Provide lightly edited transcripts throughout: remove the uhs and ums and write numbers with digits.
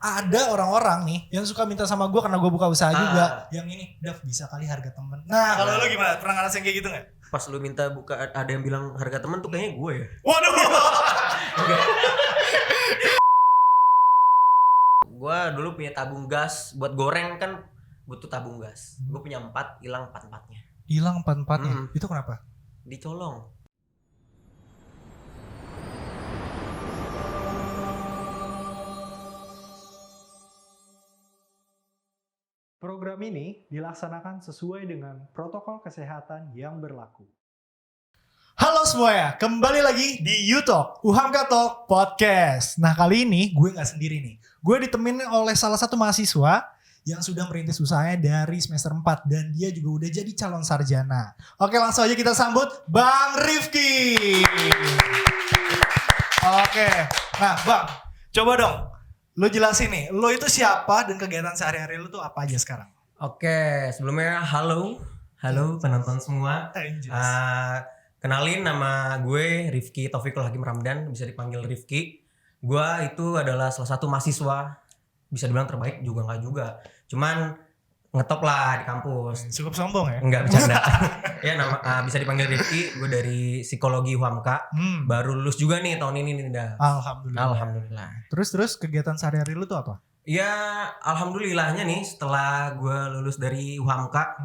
ada orang-orang nih yang suka minta sama gue karena gue buka usaha juga. Yang ini, Dav bisa kali harga temen. Nah kalau lu gimana? Pernah ngerasain kayak gitu gak? Pas lu minta buka ada yang bilang harga temen tuh kayaknya gue ya. Waduh. Gue dulu punya tabung gas buat goreng kan butuh tabung gas. Gue punya 4, hilang 4-4-nya. Hilang 4-4-nya. Itu kenapa? Dicolong. Program ini dilaksanakan sesuai dengan protokol kesehatan yang berlaku. Halo semuanya, kembali lagi di YouTube Uhamka Talk Podcast. Nah kali ini gue gak sendiri nih. Gue ditemenin oleh salah satu mahasiswa yang sudah merintis usahanya dari semester 4. Dan dia juga udah jadi calon sarjana. Oke langsung aja kita sambut Bang Rifki. Oke, nah Bang, coba dong. Lo jelasin nih, lo itu siapa dan kegiatan sehari-hari lo tuh apa aja sekarang? Oke, sebelumnya halo penonton semua. Kenalin nama gue Rifki Taufikul Hakim Ramdan, bisa dipanggil Rifki. Gue itu adalah salah satu mahasiswa, bisa dibilang terbaik juga nggak juga. Cuman ngetop lah di kampus. Cukup sombong ya? Enggak bercanda. Ya nama bisa dipanggil Rifki. Gue dari psikologi Uhamka. Baru lulus juga nih tahun ini nih dah. Alhamdulillah. Terus kegiatan sehari-hari lu tuh apa? Ya alhamdulillahnya nih setelah gue lulus dari Uhamka,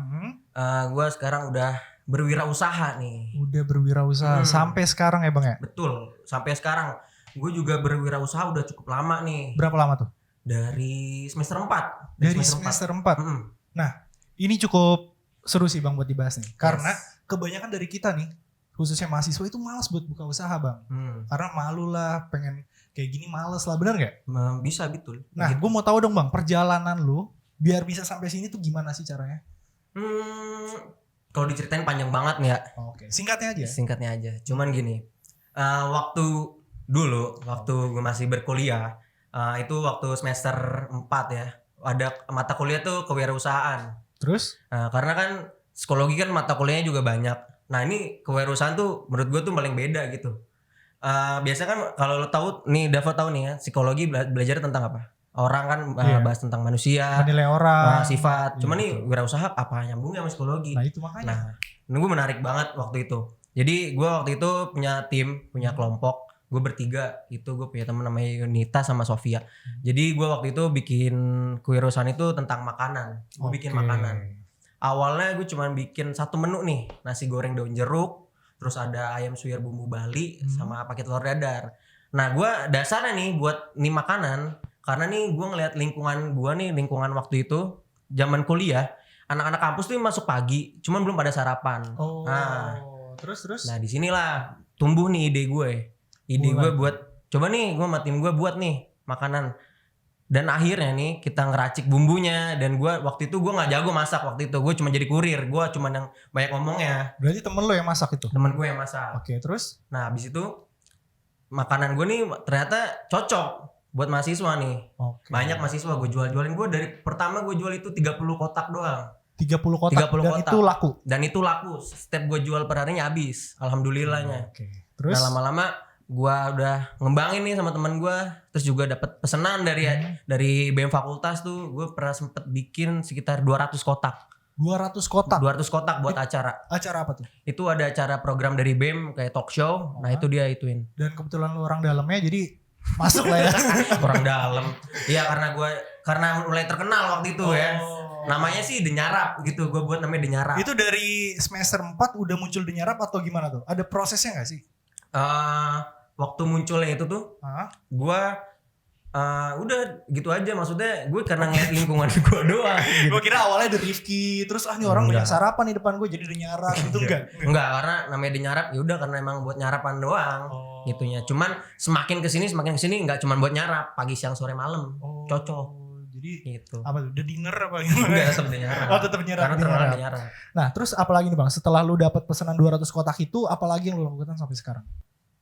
gue sekarang udah berwirausaha nih. Udah berwirausaha sampai sekarang ya Bang ya? Betul, sampai sekarang. Gue juga berwirausaha udah cukup lama nih. Berapa lama tuh? Dari semester 4. Dari semester 4. Nah, ini cukup seru sih Bang buat dibahas nih. Karena kebanyakan dari kita nih, khususnya mahasiswa itu malas buat buka usaha Bang. Karena malu lah, pengen kayak gini males lah, bener gak? Bisa, betul. Nah, gue mau tahu dong Bang, perjalanan lu biar bisa sampai sini tuh gimana sih caranya? Kalau diceritain panjang banget nih ya. Oke, singkatnya aja. Singkatnya aja. Cuman gini, waktu gue masih berkuliah, itu waktu semester 4 ya, ada mata kuliah tuh kewirausahaan. Terus? Karena kan psikologi kan mata kuliahnya juga banyak. Nah ini kewirausahaan tuh menurut gue tuh paling beda gitu. Biasanya kan kalau lo tahu nih, Dava tahu nih ya, psikologi belajar tentang apa? Orang kan bahas tentang manusia, menilai orang, sifat. Cuman nih wirausaha apa nyambungnya sama psikologi? Nah itu makanya. Nah, ini gue menarik banget waktu itu. Jadi gue waktu itu punya tim, punya kelompok. Gue bertiga, itu gue punya teman namanya Yunita sama Sofia. Jadi gue waktu itu bikin kewirausahaan itu tentang makanan. Gue bikin makanan. Awalnya gue cuma bikin satu menu nih, nasi goreng daun jeruk, terus ada ayam suwir bumbu Bali sama pakai telur dadar. Nah gue dasarnya nih buat nih makanan, karena nih gue ngeliat lingkungan waktu itu zaman kuliah, anak-anak kampus tuh masuk pagi, cuman belum pada sarapan. Terus. Nah disinilah tumbuh nih ide gue. Gue buat coba nih gue sama tim gue buat nih makanan. Dan akhirnya nih kita ngeracik bumbunya. Dan gue waktu itu gue gak jago masak waktu itu. Gue cuma jadi kurir. Gue cuma yang banyak ngomongnya. Berarti temen lo yang masak itu? Temen gue yang masak. Oke, terus? Nah abis itu makanan gue nih ternyata cocok buat mahasiswa nih. Banyak mahasiswa gue jualin. Gue dari pertama gue jual itu 30 kotak doang. 30 kotak? 30 dan kotak. itu laku? Dan itu laku. Setiap gue jual per harinya habis. Alhamdulillahnya. Terus? Nah lama-lama gua udah ngembangin nih sama teman gua, terus juga dapat pesanan dari BEM fakultas tuh. Gue pernah sempet bikin sekitar 200 kotak. 200 kotak? 200 kotak buat acara. Acara apa tuh? Itu ada acara program dari BEM kayak talk show. Nah itu dia ituin. Dan kebetulan lu orang dalamnya jadi masuk lah ya. Orang dalam. Iya karena mulai terkenal waktu itu ya. Namanya sih Denyarap gitu. Gue buat namanya Denyarap. Itu dari semester 4 udah muncul Denyarap atau gimana tuh? Ada prosesnya gak sih? Waktu munculnya itu tuh gue udah gitu aja, maksudnya gue karena ngeliat lingkungan gue doang gitu. Gue kira awalnya dari Rifki, terus nih orang banyak sarapan di depan gue jadi Denyarap gitu. Enggak, karena namanya Denyarap ya udah karena emang buat nyarapan doang gitunya. Cuman semakin kesini nggak cuman buat nyarap, pagi siang sore malam cocok. Jadi gitu. Apa tuh? Udah dinner apa gimana? Enggak, tetap Denyarap. Tetap Denyarap. Karena terkenal Denyarap. Nah terus apalagi nih Bang, setelah lu dapat pesanan 200 kotak itu, apalagi yang lu lakukan sampai sekarang?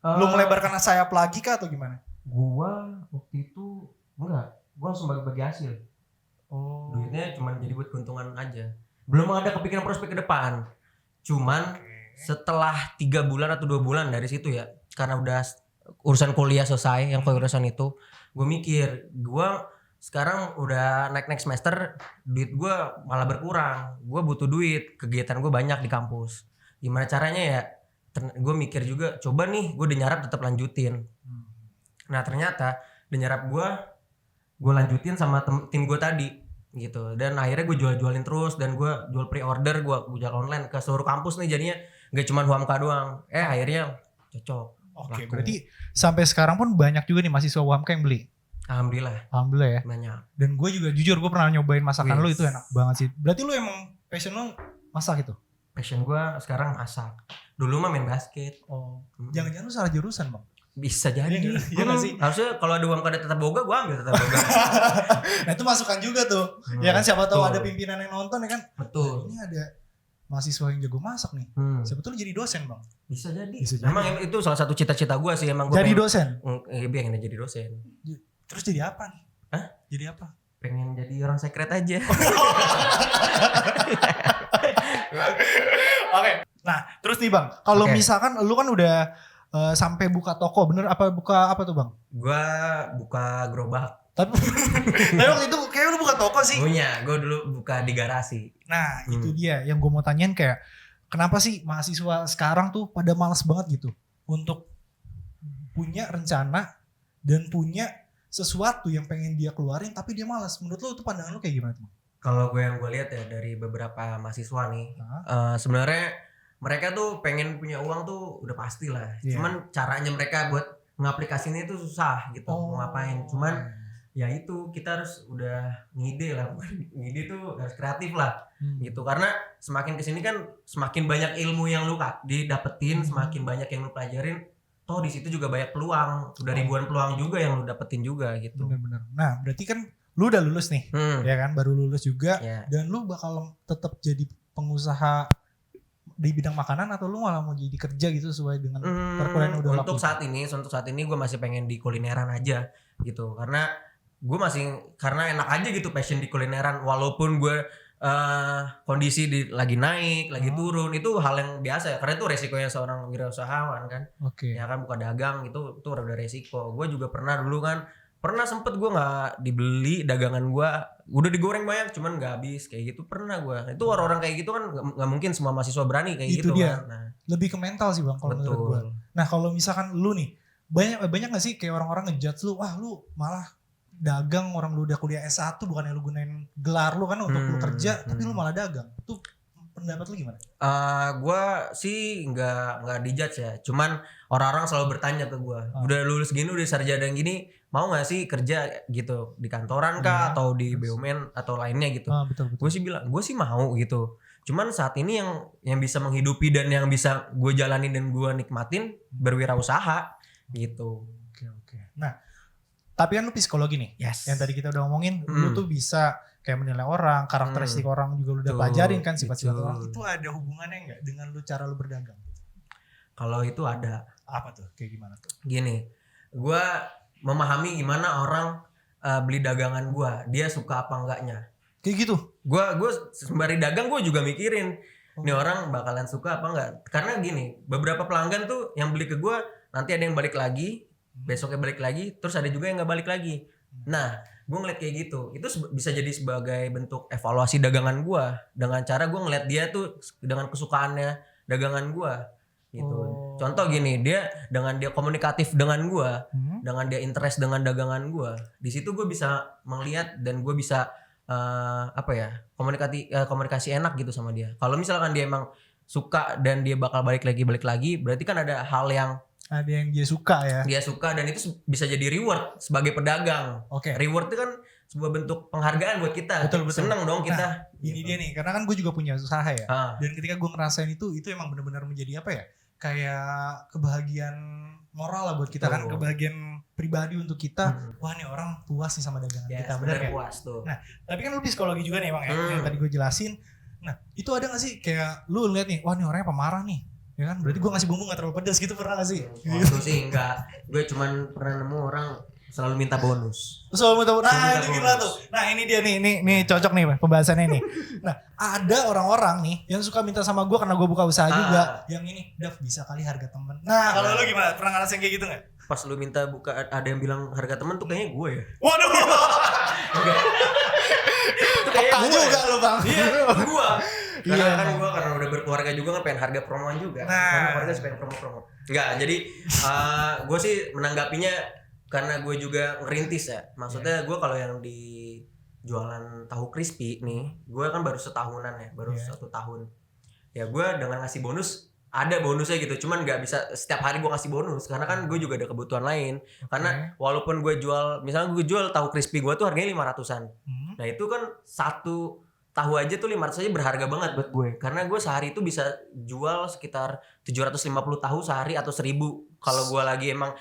Lu melebarkan sayap lagi kah atau gimana? Gua waktu itu enggak, gua langsung bagi-bagi hasil. Duitnya cuma jadi buat keuntungan aja. Belum ada kepikiran prospek ke depan. Cuman setelah 3 bulan atau 2 bulan dari situ ya, karena udah urusan kuliah selesai yang kewirausahaan itu, gue mikir gue sekarang udah naik semester, duit gue malah berkurang. Gue butuh duit, kegiatan gue banyak di kampus. Gimana caranya ya? Gue mikir juga, coba nih gue udah nyarap tetap lanjutin. Nah ternyata udah nyarap gue lanjutin sama tim gue tadi gitu. Dan akhirnya gue jualin terus, dan gue jual pre-order, gue jual online ke seluruh kampus nih, jadinya gak cuma UHAMKA doang. Akhirnya cocok. Oke, laku. berarti sampai sekarang pun banyak juga nih mahasiswa UHAMKA yang beli. Alhamdulillah Ya. banyak. Dan gue juga jujur gue pernah nyobain masakan lu, Wis. itu enak banget sih. Berarti lu emang passion lu masak gitu? Passion gue sekarang masak. Dulu mah main basket. Oh, jangan-jangan lu salah jurusan bang? Bisa jadi. Iya nggak sih? Harusnya kalau ada UHAMKA Tata Boga, gue ambil Tata Boga. Nah itu masukan juga tuh. Ya kan siapa tahu betul. ada pimpinan yang nonton ya kan. Betul. Ini ada mahasiswa yang jago masak nih. Siapa tahu lu jadi dosen bang? Bisa jadi. Bisa jadi. Emang itu salah satu cita-cita gue sih, emang gue Jadi pengen, dosen? pengen jadi dosen. Terus jadi apa nih? Hah? Jadi apa? Pengen jadi orang sekret aja. Oke. Nah terus nih bang, kalau Oke. misalkan lu kan udah sampai buka toko, bener apa buka apa tuh bang? Gue buka gerobak. Tapi waktu itu kayak lu buka toko sih. Punya, gue dulu buka di garasi. Nah itu dia yang gue mau tanyain, kayak kenapa sih mahasiswa sekarang tuh pada malas banget gitu untuk punya rencana dan punya sesuatu yang pengen dia keluarin tapi dia malas. Menurut lu itu pandangan lu kayak gimana tuh? Kalau yang gue lihat ya dari beberapa mahasiswa nih, Nah, sebenarnya mereka tuh pengen punya uang tuh udah pasti lah. Iya. Cuman caranya mereka buat ngaplikasinya itu susah gitu. Mau ngapain? Cuman ya itu kita harus udah ngide lah. Ngide tuh harus kreatif lah gitu. Karena semakin kesini kan semakin banyak ilmu yang lu didapetin, semakin banyak yang lu pelajarin. Toh di situ juga banyak peluang. Udah ribuan peluang juga yang lu dapetin juga gitu. bener-bener. Nah berarti kan lu udah lulus nih, ya kan, baru lulus juga, Ya. dan lu bakal tetap jadi pengusaha di bidang makanan atau lu malah mau jadi kerja gitu sesuai dengan perkuliahan yang udah Untuk lakukan? saat ini gue masih pengen di kulineran aja gitu, karena gue karena enak aja gitu passion di kulineran, walaupun gue kondisi lagi naik lagi turun, itu hal yang biasa ya, karena itu resikonya seorang wirausahawan kan. Oke. Ya kan, buka dagang itu udah resiko. Gue juga pernah sempet gue nggak dibeli dagangan gue, udah digoreng banyak cuman nggak habis kayak gitu, pernah gue. Itu orang-orang kayak gitu kan nggak mungkin semua mahasiswa berani kayak Itu gitu dia. kan. Nah, Lebih ke mental sih bang kalau menurut gue. betul. Nah kalau misalkan lu nih, banyak gak sih kayak orang-orang ngejudge lu, wah lu malah dagang, orang lu udah kuliah S1, bukannya lu gunain gelar lu kan untuk lu kerja, tapi lu malah dagang. Tuh pendapat lu gimana? Gue sih nggak dijudge ya, cuman orang-orang selalu bertanya ke gue, udah lulus gini, udah sarjana gini, mau nggak sih kerja gitu di kantoran kah, atau di BUMN atau lainnya gitu. Betul. Gue sih bilang, gue sih mau gitu. Cuman saat ini yang bisa menghidupi dan yang bisa gue jalanin dan gue nikmatin berwirausaha gitu. Oke. Nah tapi kan lu psikologi nih, Yes. yang tadi kita udah ngomongin, lu tuh bisa kayak menilai orang, karakteristik orang juga lu udah pelajarin kan, sifat-sifat betul. orang. Itu ada hubungannya nggak dengan lu cara lu berdagang? Kalau itu ada. Apa tuh? Kayak gimana tuh? Gini, gue memahami gimana orang beli dagangan gue, dia suka apa enggaknya. Kayak gitu? Gue sembari dagang gue juga mikirin, nih orang bakalan suka apa enggak. Karena gini, beberapa pelanggan tuh yang beli ke gue, nanti ada yang balik lagi, besoknya balik lagi, terus ada juga yang nggak balik lagi. Nah, gue ngeliat kayak gitu, itu bisa jadi sebagai bentuk evaluasi dagangan gue, dengan cara gue ngeliat dia tuh dengan kesukaannya dagangan gue gitu. Contoh gini, dia komunikatif dengan gue, dengan dia interest dengan dagangan gue, di situ gue bisa melihat dan gue bisa komunikasi enak gitu sama dia. Kalau misalkan dia emang suka dan dia bakal balik lagi, berarti kan ada hal yang dia suka ya. Dia suka, dan itu bisa jadi reward sebagai pedagang. Oke. Reward itu kan sebuah bentuk penghargaan buat kita. Betul. Seneng dong kita. Nah, ini dia nih, karena kan gue juga punya usaha ya. Ah. Dan ketika gue ngerasain itu emang benar-benar menjadi apa ya? Kayak kebahagiaan moral lah buat kita kan, kebahagiaan pribadi untuk kita. Wah nih orang puas nih sama dagangan kita, benar ya? Puas tuh. Nah, tapi kan lu psikologi juga nih emang ya, yang tadi gue jelasin. Nah, itu ada gak sih kayak lu lihat nih, wah nih orangnya pemarah nih. Ya kan, berarti gue ngasih bumbu gak terlalu pedas gitu, pernah gak sih? Itu sih enggak. Gue cuman pernah nemu orang selalu minta bonus. Soal minta bonus. Nah, Minta itu gimana bonus. tuh? Nah, ini dia nih cocok nih pembahasannya nih. Nah, ada orang-orang nih yang suka minta sama gue karena gue buka usaha juga. Yang ini, Dav bisa kali harga temen. Nah, kalau lu gimana? Pernah ngerasain kayak gitu gak? Pas lu minta ada yang bilang harga temen tuh kayaknya gue ya. Waduh. Salah juga lu bang. Iya, gua. Karena Iya, kan emang. gua karena udah berkeluarga juga kan pengen harga promoan juga. Nah. Karena keluarga sih pengen promo-promo. Enggak, jadi gua sih menanggapinya karena gue juga ngerintis ya. Maksudnya gue kalau yang di jualan tahu crispy nih, gue kan baru setahunan ya, baru 1 tahun. Ya gue dengan ngasih bonus, ada bonusnya gitu. Cuman nggak bisa setiap hari gue ngasih bonus karena kan gue juga ada kebutuhan lain. Karena walaupun gue jual, misalnya gue jual tahu crispy gue tuh harganya 500-an. Nah itu kan satu tahu aja tuh 500 aja berharga banget buat gue. Karena gue sehari itu bisa jual sekitar 750 tahu sehari atau 1000. Kalau gue lagi emang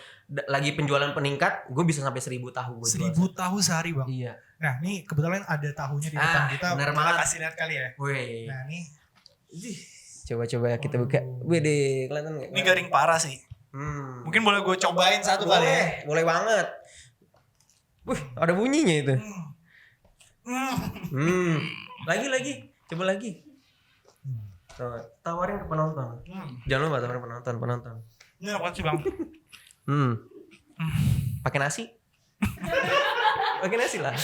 lagi penjualan peningkat, gue bisa sampai 1000 tahu gue 1000 tahu sehari bang. Iya. Nah nih kebetulan ada tahunya di depan kita. bener Kita banget. kasih lihat kali ya. Wih. Nah nih. Coba kita buka. Wih, kelihatan nggak? Ini garing parah sih. Mungkin boleh gue cobain satu kali ya. Boleh banget. Wih, ada bunyinya itu. Lagi. Coba lagi. Tuh, tawarin ke penonton. Jangan lupa tawarin penonton. Ini apa sih bang? Pakai nasi? Pakai nasi lah.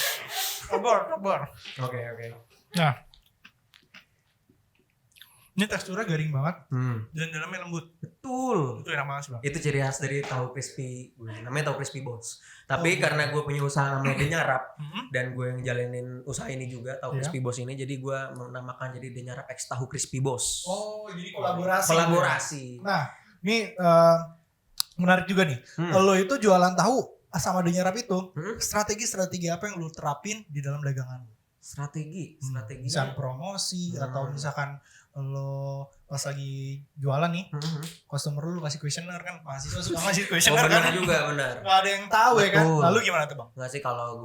Obor. Oke. Nah. Ini teksturnya garing banget dan dalamnya lembut. Betul. Itu enak banget sih bang. Itu ciri khas dari tahu crispy gue. Namanya tahu crispy boss. Tapi karena gue punya usaha namanya Denyarap dan gue yang jalanin usaha ini juga tahu crispy boss ini, jadi gue menamakan jadi Denyarap X tahu crispy boss. Oh, jadi kolaborasi. Kolaborasi. Nah, ini menarik juga nih. Lo itu jualan tahu sama Denyarap itu, strategi apa yang lo terapin di dalam dagangan lo? Strategi. Misalkan promosi atau misalkan lo pas lagi jualan nih, customer lu kasih questionnaire kan, mahasiswa suka ngasih questionnaire kan. Benar. Gak ada yang tahu ya kan. Betul. Lalu gimana tuh bang? Nggak sih, kalau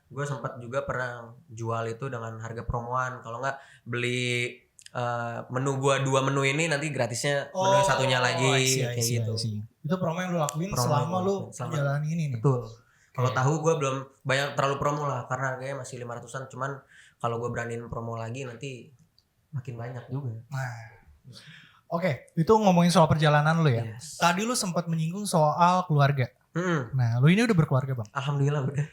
gue sempat juga pernah jual itu dengan harga promoan. Kalau nggak beli menu gue 2 menu ini nanti gratisnya menu satunya lagi kayak gitu. Itu promo yang lu lakuin selama lu menjalani ini nih. Betul. Kalau tahu gue belum banyak terlalu promo lah karena harganya masih 500-an. Cuman kalau gue beraniin promo lagi nanti makin banyak juga. Nah, oke, itu ngomongin soal perjalanan lu ya. Yes. Tadi lu sempat menyinggung soal keluarga. Nah, lu ini udah berkeluarga bang? Alhamdulillah udah.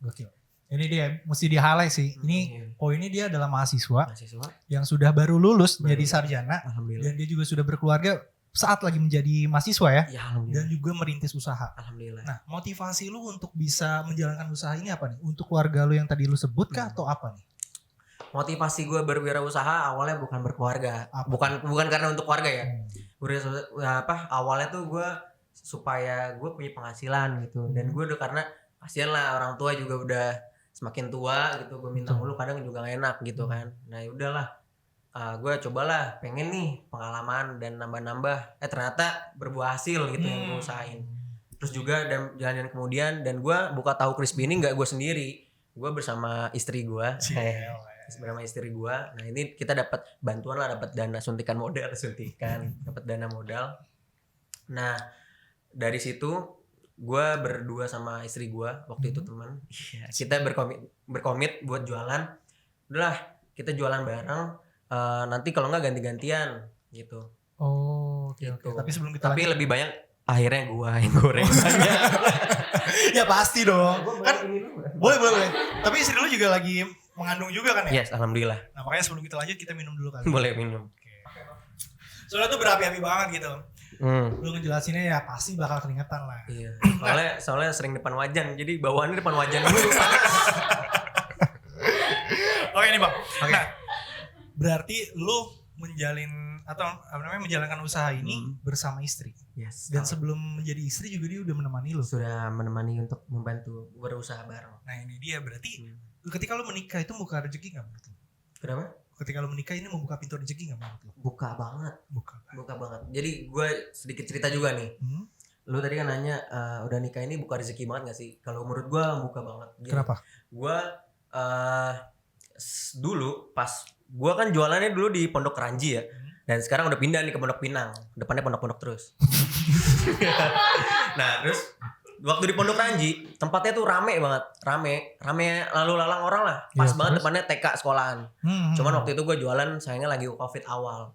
Gokil. Ini dia mesti di highlight sih. Ini poinnya dia adalah mahasiswa yang sudah baru lulus menjadi sarjana. Alhamdulillah. Dan dia juga sudah berkeluarga saat lagi menjadi mahasiswa ya. Ya alhamdulillah. Dan juga merintis usaha. Alhamdulillah. Nah, motivasi lu untuk bisa menjalankan usaha ini apa nih? Untuk keluarga lu yang tadi lu sebut kah atau apa nih? Motivasi gue berwirausaha awalnya bukan berkeluarga. Bukan karena untuk keluarga ya. Awalnya tuh gue supaya gue punya penghasilan gitu. Dan gue udah karena kasihan lah orang tua juga udah semakin tua gitu. Gue minta mulu kadang juga gak enak gitu kan. Nah yaudahlah. Gue cobalah pengen nih pengalaman dan nambah-nambah. Ternyata berbuah hasil gitu yang gue usahain. Terus juga dan jalan kemudian dan gue buka tahu crispy ini gak gue sendiri. Gue bersama istri gue. Bersama istri gue. Nah ini kita dapat bantuan lah, dapat dana dapat dana modal. Nah dari situ gue berdua sama istri gue waktu itu teman. Kita berkomit buat jualan. Udahlah kita jualan bareng. Nanti kalau nggak ganti-gantian gitu. Oh, oke. Tapi sebelum kita lebih banyak akhirnya gue yang goreng. Ya pasti dong. Kan boleh. Tapi istri lu juga lagi mengandung juga kan ya? Yes, alhamdulillah. Nah makanya sebelum kita lanjut kita minum dulu kali. Boleh minum. Soalnya tuh berapi-api banget gitu. Lu ngejelasinnya ya pasti bakal keringetan lah. Iya. Soalnya sering depan wajan, jadi bawaannya depan wajan dulu panas. Oke nih bang. Nah, berarti lu menjalankan usaha ini bersama istri. Yes. Dan sebelum menjadi istri juga dia udah menemani lu. Sudah menemani untuk membantu berusaha bareng. Nah ini dia berarti ketika lu menikah itu membuka rezeki nggak menurut lu? Kenapa? Ketika lu menikah ini membuka pintu rezeki nggak menurut lu? Buka banget. Buka banget. Jadi gue sedikit cerita juga nih. Lu tadi kan nanya udah nikah ini buka rezeki banget gak sih? Kalau menurut gue buka banget. Gini, kenapa? Gue dulu pas gue kan jualannya dulu di Pondok Keranji ya. Dan sekarang udah pindah nih ke Pondok Pinang. Depannya pondok-pondok terus. Nah terus waktu di Pondok Ranji tempatnya tuh rame banget, rame lalu lalang orang lah, pas banget depannya TK sekolahan. Cuman waktu itu gue jualan sayangnya lagi COVID awal.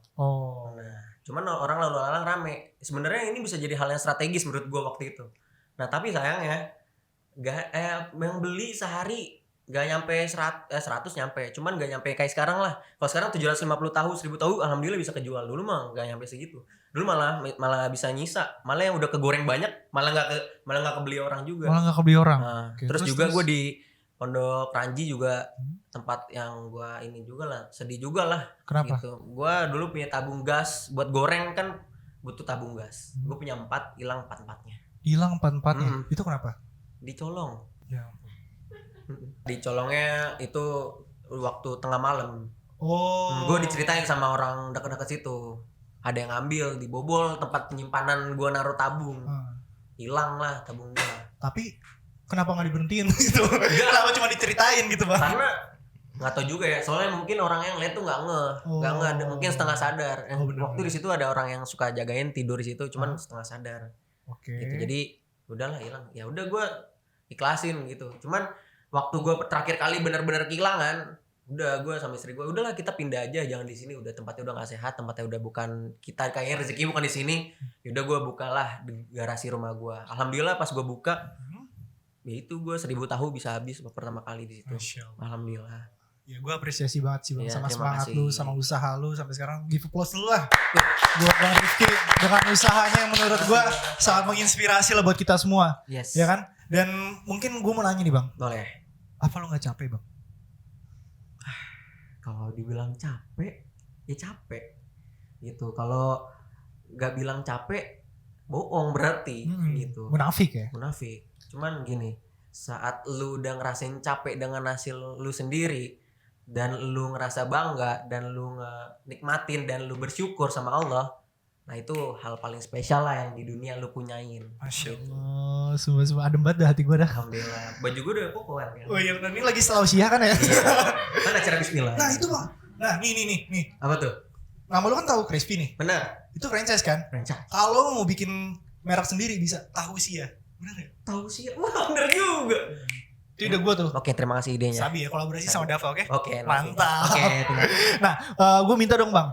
Nah cuman orang lalu lalang rame. Sebenarnya ini bisa jadi hal yang strategis menurut gue waktu itu. Nah tapi sayangnya yang beli sehari Gak nyampe 100 nyampe, cuman gak nyampe kayak sekarang lah. Kalau sekarang 750 tahu, 1000 tahu alhamdulillah bisa kejual. Dulu mah gak nyampe segitu. Dulu malah bisa nyisa. Malah yang udah kegoreng banyak malah nggak kebeli orang juga. Malah nggak kebeli orang. Nah, Oke, terus juga gue di Pondok Ranji juga tempat yang gue ini juga lah, sedih juga lah. Kenapa? Gitu. Gue dulu punya tabung gas buat goreng kan butuh tabung gas. Gue punya 4, hilang 4-4-nya. Hilang 4-4-nya. Itu kenapa? Dicolong. Ya. Dicolongnya itu waktu tengah malam. Oh. Gue diceritain sama orang dekat-dekat situ. Ada yang ngambil, dibobol tempat penyimpanan gue naruh tabung. Hilang lah tabung gue. Tapi kenapa nggak diberhentiin gitu? Kenapa cuma diceritain gitu bang? Karena nggak tahu juga ya. Soalnya mungkin orang yang lihat tuh nggak ngeh, mungkin setengah sadar. Waktu di situ ada orang yang suka jagain tidur di situ, cuman setengah sadar. Oke. Gitu. Jadi udahlah hilang. Ya udah gue ikhlasin gitu. Cuman waktu gue terakhir kali benar-benar kehilangan, udah gue sama istri gue udahlah kita pindah aja, jangan di sini, udah tempatnya udah nggak sehat, tempatnya udah bukan kita, kayaknya rezeki bukan di sini. Yaudah gue bukalah di garasi rumah gue. Alhamdulillah pas gue buka, ya itu gue 1000 tahu bisa habis pertama kali di situ. Alhamdulillah. Ya gue apresiasi banget sih bang, Ya, sama terima semangat kasih. lu, sama usaha lu sampai sekarang. Give applause dulu lah buat bang Rifki dengan usahanya yang menurut gue sangat menginspirasi lah buat kita semua. Yes. Ya kan? Dan mungkin gue mau nanya nih bang, Boleh. apa lu nggak capek bang? Kalau dibilang capek, ya capek. Gitu. Kalau nggak bilang capek, bohong berarti. Gitu. Munafik ya? Munafik. Cuman gini, saat lu udah ngerasain capek dengan hasil lu sendiri, dan lu ngerasa bangga, dan lu nikmatin, dan lu bersyukur sama Allah, nah itu hal paling spesial lah yang di dunia lu punyain. Masya Gitu. Allah, semua adem banget dah hati gue dah. Alhamdulillah. Baju gue udah koko kan. Oh iya benar, ini lagi Selawsiah kan ya? Kan acara bismillah. Nah itu bang, nah nih. Apa tuh? Nama lu kan tahu Crispy nih, Benar. itu franchise kan? Franchise. Kalau mau bikin merek sendiri bisa tahu sih ya, benar ya? Tahu sih. Wah, bener juga. Itu ide gue tuh. Oke, terima kasih idenya. Sabi ya, kolaborasi sama Dava, oke? Oke, Mantap. Oke, terima kasih. Nah, gue minta dong bang,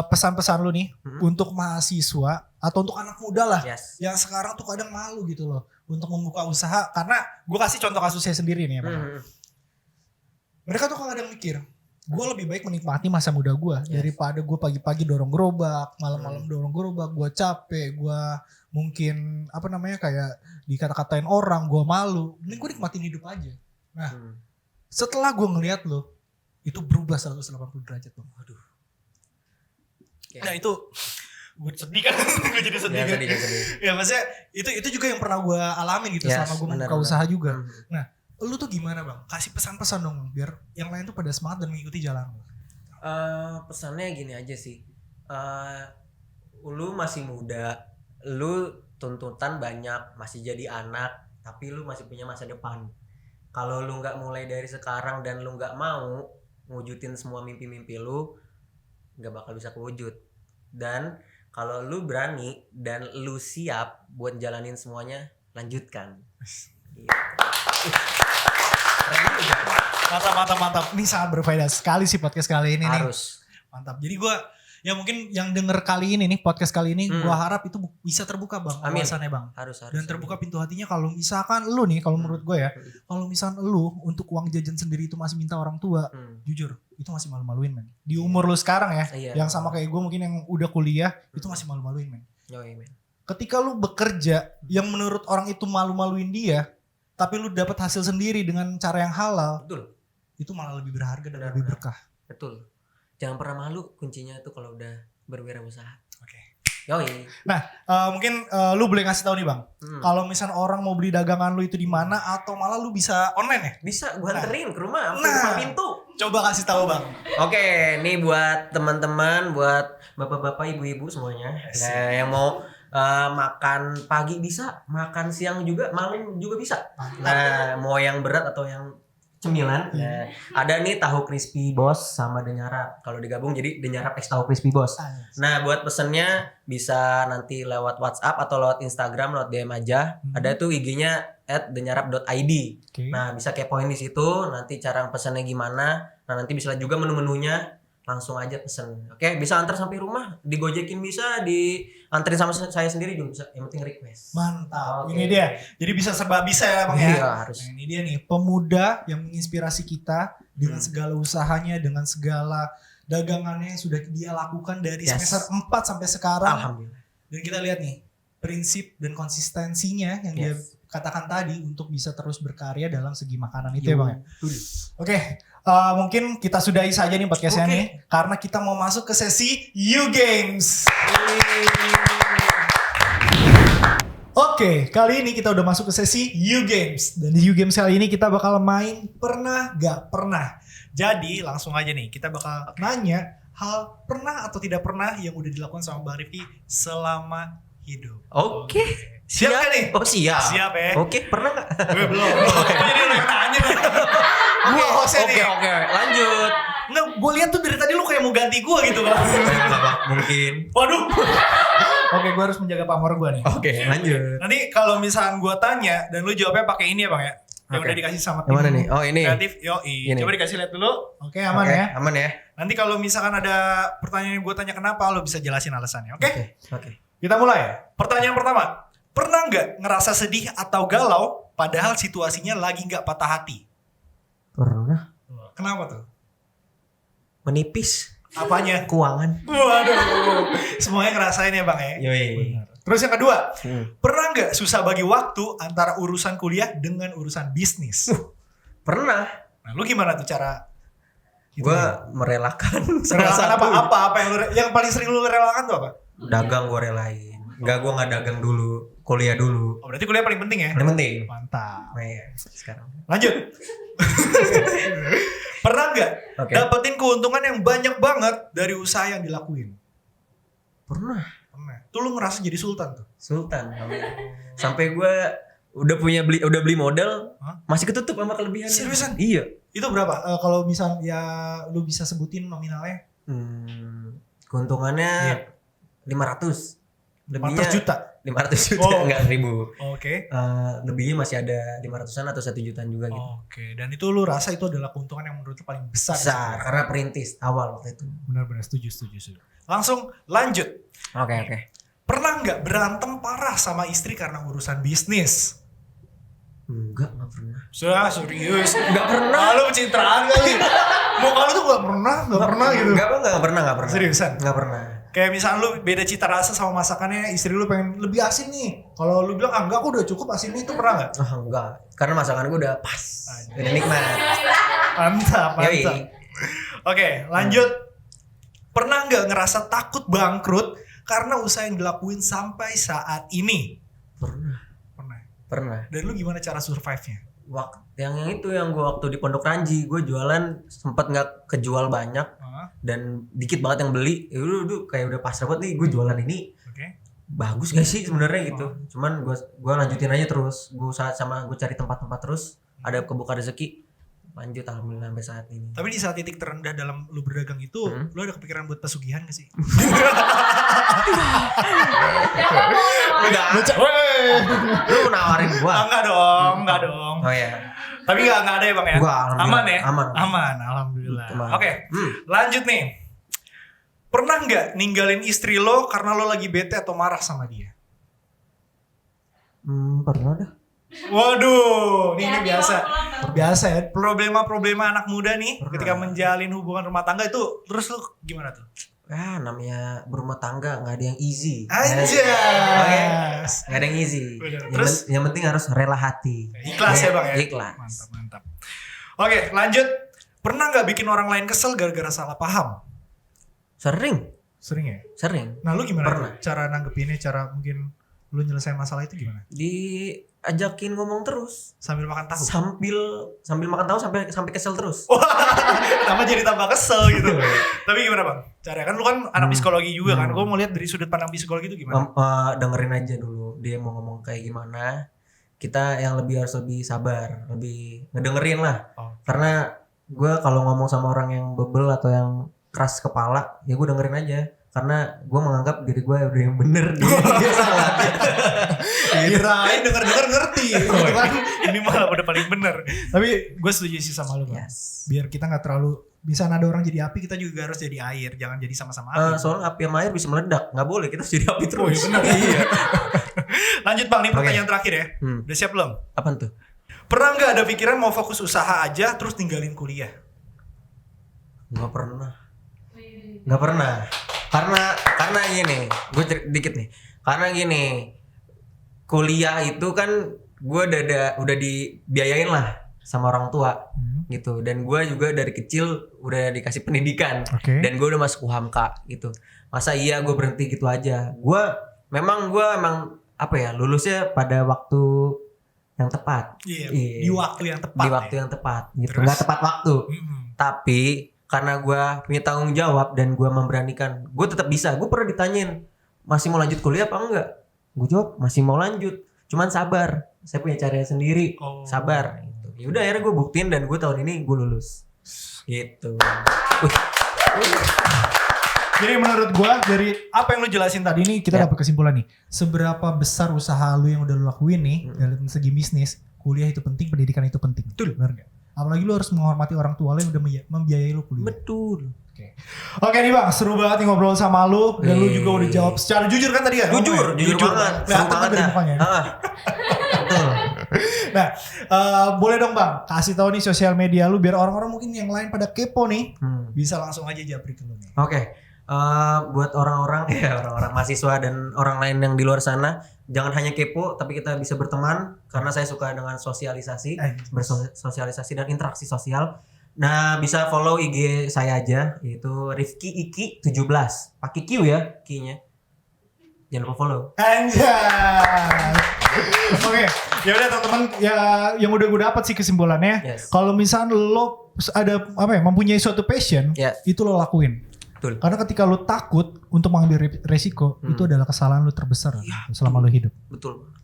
pesan-pesan lu nih Hmm. untuk mahasiswa atau untuk anak muda lah Yes. yang sekarang tuh kadang malu gitu loh untuk membuka usaha. Karena gue kasih contoh kasusnya sendiri nih ya bang. Mereka tuh kadang mikir, gue lebih baik menikmati masa muda gue daripada gue pagi-pagi dorong gerobak, malam-malam dorong gerobak, gue capek, gue mungkin apa namanya kayak dikata-katain orang, gue malu. Mending gue nikmatin hidup aja. Nah, setelah gue ngeliat lo, itu berubah 180 derajat bang. Waduh. Nah itu gue sedih kan, gue jadi sedih Ya, kan. sedih. Ya maksudnya itu juga yang pernah gue alamin gitu Yes, selama gue membuka benar. usaha juga. Nah, lu tuh gimana bang? Kasih pesan-pesan dong biar yang lain tuh pada semangat dan mengikuti jalan lu. Pesannya gini aja sih. Lu masih muda, lu tuntutan banyak, masih jadi anak, tapi lu masih punya masa depan. Kalau lu nggak mulai dari sekarang dan lu nggak mau ngewujudin semua mimpi-mimpi lu, nggak bakal bisa kewujud. Dan kalau lu berani dan lu siap buat jalanin semuanya, lanjutkan. Gitu. Mantap. Ini sangat berfaedah sekali sih podcast kali ini nih. Harus. Mantap. Jadi gue ya mungkin yang denger kali ini nih podcast kali ini gue harap itu bisa terbuka bang. Amin. Wawasannya bang. Harus. Dan terbuka pintu hatinya kalau misalkan lu nih, kalau menurut gue ya, kalau misalkan lu untuk uang jajan sendiri itu masih minta orang tua, jujur itu masih malu-maluin men. Di umur lu sekarang ya, Iya. yang sama kayak gue mungkin yang udah kuliah, itu masih malu-maluin men. Yoi, men. Ketika lu bekerja yang menurut orang itu malu-maluin dia, tapi lu dapat hasil sendiri dengan cara yang halal, Betul. itu malah lebih berharga dan Benar, lebih benar. berkah. Betul. Jangan pernah malu, kuncinya tuh kalau udah berwirausaha. Oke. Yoi. Mungkin lu boleh ngasih tahu nih bang, kalau misalnya orang mau beli dagangan lu itu di mana atau malah lu bisa online ya? Bisa gua anterin ke rumah, sampai Nah. depan pintu. Coba kasih tahu bang. Oke, nih buat teman-teman, buat bapak-bapak, ibu-ibu semuanya. Nah, yang mau makan pagi bisa, makan siang juga, malam juga bisa. Nah, mau yang berat atau yang cemilan, nah, ada nih tahu crispy bos sama denyarap. Kalau digabung jadi denyarap x tahu crispy bos. Nah, buat pesennya bisa nanti lewat WhatsApp atau lewat Instagram, lewat DM aja. Ada tuh IG-nya @denyarap.id. Oke. Nah, bisa kepoin di situ, nanti cara pesannya gimana. Nah, nanti bisa lihat juga menu-menunya. langsung aja pesen. Oke, bisa antar sampai rumah, digojekin bisa, dianterin sama saya sendiri juga bisa. Yang penting request. Mantap. Oke. Ini dia. Jadi bisa serba bisa ya Bang ya. Iya, harus. Nah, ini dia nih pemuda yang menginspirasi kita dengan Hmm. segala usahanya, dengan segala dagangannya yang sudah dia lakukan dari Yes. semester 4 sampai sekarang. Alhamdulillah. Dan kita lihat nih prinsip dan konsistensinya yang dia Yes. katakan tadi untuk bisa terus berkarya dalam segi makanan itu ya Bang ya. Betul. Oke, mungkin kita sudahi saja nih podcastnya Oke. nih karena kita mau masuk ke sesi You Games. Oke, kali ini kita udah masuk ke sesi You Games. Dan di You Games kali ini kita bakal main pernah gak pernah. Jadi langsung aja nih kita bakal nanya hal pernah atau tidak pernah yang udah dilakukan sama Bang Rifki selama hidup. Oke. Siap gak nih? Oh, siap. Siap ya? Oke, pernah nggak? Gue belum. Jadi lu yang nanya nih. Gue hostnya nih. Oke, lanjut. Nggak, gue lihat tuh dari tadi lu kayak mau ganti gue gitu kan. Mungkin. Waduh. Oke, gue harus menjaga pamor gue nih. Oke, lanjut. Nanti kalau misalkan gue tanya dan lu jawabnya pakai ini ya Bang ya. Yang Oke. udah dikasih sama Yang mana nih? Oh, ini. kreatif. Yoi. Ini. Coba dikasih lihat dulu. Oke, aman Oke, ya. Aman ya. Nanti kalau misalkan ada pertanyaan yang gue tanya kenapa, lo bisa jelasin alasannya. Oke? Oke. Kita mulai ya. Pertanyaan pertama. Pernah nggak ngerasa sedih atau galau padahal situasinya lagi nggak patah hati? Pernah Kenapa tuh? menipis Apanya? keuangan. Waduh. Semuanya ngerasain ya Bang ya? Yoi. Terus yang kedua. Hmm. Pernah nggak susah bagi waktu antara urusan kuliah dengan urusan bisnis? Pernah. Nah, lu gimana tuh cara? Gua merelakan salah Relakan satu. apa yang paling sering lu relakan tuh apa? Dagang gua relain. Enggak, gua nggak dagang dulu, kuliah dulu. Oh, berarti kuliah paling penting ya? Yang penting. Mantap. Nah, iya, sekarang. Lanjut. Pernah nggak Oke. dapetin keuntungan yang banyak banget dari usaha yang dilakuin? Pernah. Pernah. Tuh lu ngerasa jadi sultan tuh. Sultan. Sampai gua udah beli modal, Hah? masih ketutup sama kelebihannya. Seriusan? Iya. Itu berapa? Kalau misal ya lu bisa sebutin nominalnya? Keuntungannya Iya. 500. 400 Lebihnya juta. 500 juta, Oh. enggak 1000. Oke. Lebihnya masih ada 500-an atau 1 jutaan juga gitu. Oke. Dan itu lu rasa itu adalah keuntungan yang menurut lu paling besar? Besar, karena perintis awal waktu itu. Benar-benar setuju. Langsung lanjut. Oke. Pernah nggak berantem parah sama istri karena urusan bisnis? Enggak pernah. Sudah serius. Enggak pernah. Lu pencitraan kali. Muka lu tuh nggak pernah gitu. Enggak pernah. Seriusan? Enggak pernah. Kayak misalnya lu beda cita rasa sama masakannya, istri lu pengen lebih asin nih. Kalau lu bilang enggak, aku udah cukup asin nih, itu pernah nggak? Enggak. Karena masakan gue udah pas. Udah nikmat. Mantap. Yoi. Oke, lanjut. Pernah nggak ngerasa takut bangkrut karena usaha yang dilakuin sampai saat ini? Pernah. Dan lu gimana cara survive-nya? Yang gue waktu di Pondok Ranji, gue jualan sempet nggak kejual banyak dan dikit banget yang beli. Ya udah kayak udah pasrah banget nih, gue jualan ini. Oke. Bagus gak sih sebenarnya gitu. Cuman gue lanjutin aja terus. Gue cari tempat-tempat terus. Ada kebuka rezeki. Lanjut alhamdulillah sampai saat ini. Tapi di saat titik terendah dalam lu berdagang itu, lu ada kepikiran buat pesugihan gak sih? Enggak. Lu nawarin gua. Enggak dong. Oh iya. Tapi enggak ada ya Bang ya? Gua alhamdulillah. Aman ya? Aman. Alhamdulillah. Aman. Oke, lanjut nih. Pernah nggak ninggalin istri lo karena lo lagi bete atau marah sama dia? Pernah dah. Waduh, ini biasa. Biasa ya, problema-problema anak muda nih Pernah. ketika menjalin hubungan rumah tangga itu terus lo gimana tuh? Namanya berumah tangga nggak ada yang easy. Anjas. Nggak ada yang easy. Bener. Terus? Yang penting harus rela hati. Ikhlas ya Bang ya? Ikhlas. Mantap. Oke, lanjut. Pernah nggak bikin orang lain kesel gara-gara salah paham? Sering. Sering ya? Nah lu gimana Pernah. tuh cara nanggepinnya, cara mungkin lu nyelesain masalah itu gimana? Diajakin ngomong terus. Sambil makan tahu? Sambil makan tahu sampai kesel terus. Kenapa jadi tambah kesel gitu? Tapi gimana Bang? Caranya kan lu kan anak psikologi juga kan? Gue mau lihat dari sudut pandang psikologi itu gimana? Dengerin aja dulu dia mau ngomong kayak gimana. Kita yang harus lebih sabar, lebih ngedengerin lah. Karena gue kalau ngomong sama orang yang bebel atau yang keras kepala, ya gue dengerin aja. karena gue menganggap diri gue udah yang bener, dia salah. Kirain denger-denger ngerti gitu kan. Ini malah udah paling bener. Tapi gue setuju sih sama lu, Bang. Yes. Biar kita gak terlalu bisa nada orang jadi api, kita juga harus jadi air, jangan jadi sama-sama api. Soalnya api sama air bisa meledak, nggak boleh kita jadi api terus. Oh, iya bener. Iya. Lanjut Bang, nih pertanyaan terakhir ya. Udah siap belum? Apaan tuh? Pernah nggak ada pikiran mau fokus usaha aja terus tinggalin kuliah? Nggak pernah. Karena gini, gue dikit nih. Karena gini, kuliah itu kan gue udah dibiayain lah sama orang tua gitu, dan gue juga dari kecil udah dikasih pendidikan. Dan gue udah masuk UHAMKA gitu. Masa iya gue berhenti gitu aja? Gue emang apa ya, lulusnya pada waktu yang tepat. Iya. Di waktu yang tepat. Di waktu yang tepat gitu. Nggak tepat waktu. Tapi karena gue punya tanggung jawab dan gue memberanikan, gue tetap bisa. Gue pernah ditanyain, masih mau lanjut kuliah apa enggak? Gue jawab masih mau lanjut, cuman sabar. Saya punya caranya sendiri. Sabar. Ya udah, akhirnya gue buktiin dan gue tahun ini gue lulus. Gitu. Jadi menurut gue dari apa yang lu jelasin tadi nih, kita dapat kesimpulan nih. Seberapa besar usaha lu yang udah lu lakuin nih dalam segi bisnis, kuliah itu penting, pendidikan itu penting. Betul. Benar gak? Apalagi lu harus menghormati orang tua lu yang udah membiayai lu kuliah. Betul. Oke nih Bang, seru banget nih ngobrol sama lu. Dan lu juga udah jawab secara jujur kan tadi kan? Jujur banget. Kelihatan kan dari mukanya. Betul. Nah, boleh dong Bang, kasih tahu nih sosial media lu biar orang-orang mungkin yang lain pada kepo nih, bisa langsung aja japri ke lu nih. Oke. Buat orang-orang mahasiswa dan orang lain yang di luar sana, jangan hanya kepo tapi kita bisa berteman, karena saya suka dengan sosialisasi, bersosialisasi dan interaksi sosial. Nah, bisa follow IG saya aja, yaitu Rifki Iki 17. Pakai Q ya, Q-nya. Jangan lupa follow. Anjay. Oke, ya udah teman-teman, ya yang udah gue dapat sih kesimpulannya. Kalau misalnya lo ada mempunyai suatu passion, itu lo lakuin. Betul. Karena ketika lo takut untuk mengambil resiko, itu adalah kesalahan lo terbesar selama lo hidup. Betul.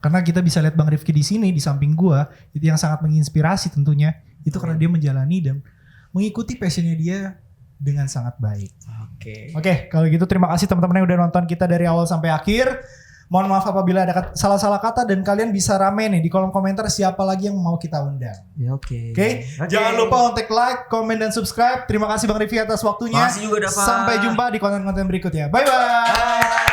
Karena kita bisa lihat Bang Rifki di sini di samping gua, itu yang sangat menginspirasi tentunya. Itu karena dia menjalani dan mengikuti passionnya dia dengan sangat baik. Oke, kalau gitu terima kasih teman-teman yang udah nonton kita dari awal sampai akhir. Mohon maaf apabila ada salah-salah kata, dan kalian bisa rame nih di kolom komentar siapa lagi yang mau kita undang. Oke. Jangan lupa untuk like, komen, dan subscribe. Terima kasih Bang Rifki atas waktunya. Makasih juga, Dava. Sampai jumpa di konten-konten berikutnya. Bye-bye.